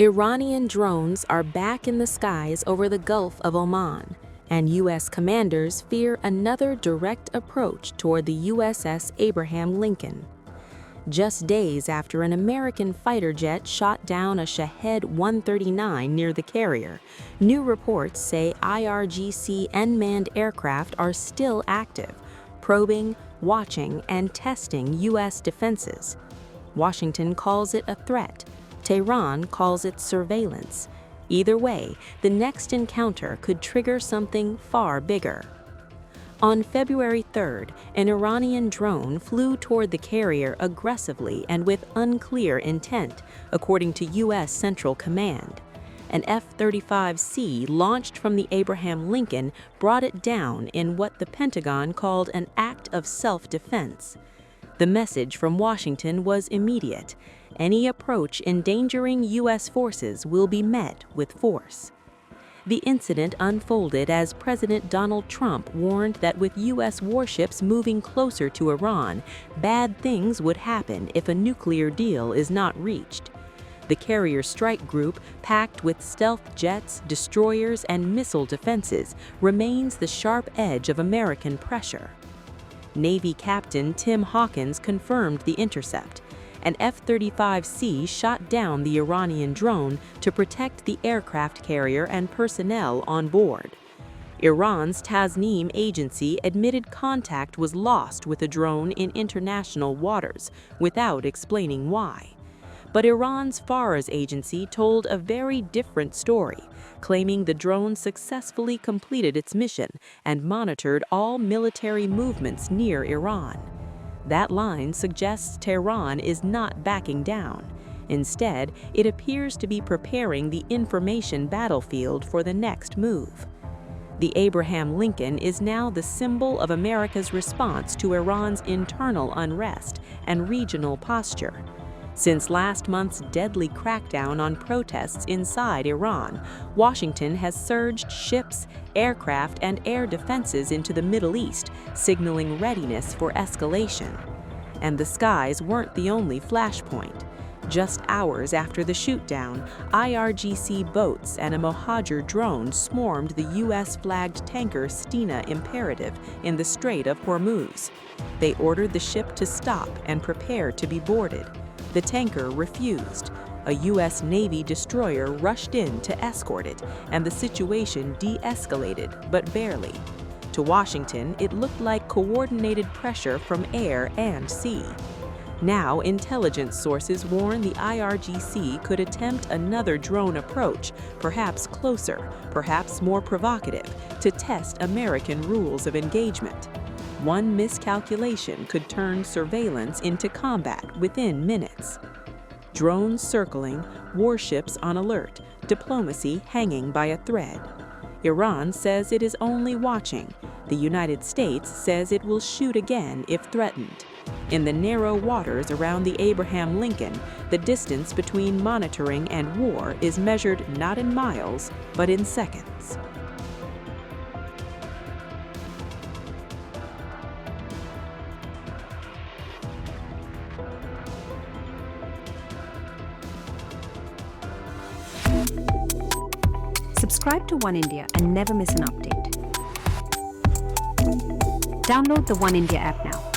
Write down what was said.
Iranian drones are back in the skies over the Gulf of Oman, and U.S. commanders fear another direct approach toward the USS Abraham Lincoln. Just days after an American fighter jet shot down a Shahed 139 near the carrier, new reports say IRGC unmanned aircraft are still active, probing, watching, and testing U.S. defenses. Washington calls it a threat. Tehran calls it surveillance. Either way, the next encounter could trigger something far bigger. On February 3rd, an Iranian drone flew toward the carrier aggressively and with unclear intent, according to U.S. Central Command. An F-35C launched from the Abraham Lincoln brought it down in what the Pentagon called an act of self-defense. The message from Washington was immediate. Any approach endangering U.S. forces will be met with force. The incident unfolded as President Donald Trump warned that with U.S. warships moving closer to Iran, bad things would happen if a nuclear deal is not reached. The carrier strike group, packed with stealth jets, destroyers, and missile defenses, remains the sharp edge of American pressure. Navy Captain Tim Hawkins confirmed the intercept. An F-35C shot down the Iranian drone to protect the aircraft carrier and personnel on board. Iran's Tasnim agency admitted contact was lost with a drone in international waters, without explaining why. But Iran's Fars agency told a very different story, claiming the drone successfully completed its mission and monitored all military movements near Iran. That line suggests Tehran is not backing down. Instead, it appears to be preparing the information battlefield for the next move. The Abraham Lincoln is now the symbol of America's response to Iran's internal unrest and regional posture. Since last month's deadly crackdown on protests inside Iran, Washington has surged ships, aircraft, and air defenses into the Middle East, signaling readiness for escalation. And the skies weren't the only flashpoint. Just hours after the shootdown, IRGC boats and a Mohajer drone swarmed the U.S.-flagged tanker Stena Imperative in the Strait of Hormuz. They ordered the ship to stop and prepare to be boarded. The tanker refused. A U.S. Navy destroyer rushed in to escort it, and the situation de-escalated, but barely. To Washington, it looked like coordinated pressure from air and sea. Now, intelligence sources warn the IRGC could attempt another drone approach, perhaps closer, perhaps more provocative, to test American rules of engagement. One miscalculation could turn surveillance into combat within minutes. Drones circling, warships on alert, diplomacy hanging by a thread. Iran says it is only watching. The United States says it will shoot again if threatened. In the narrow waters around the Abraham Lincoln, the distance between monitoring and war is measured not in miles, but in seconds. Subscribe to One India and never miss an update. Download the One India app now.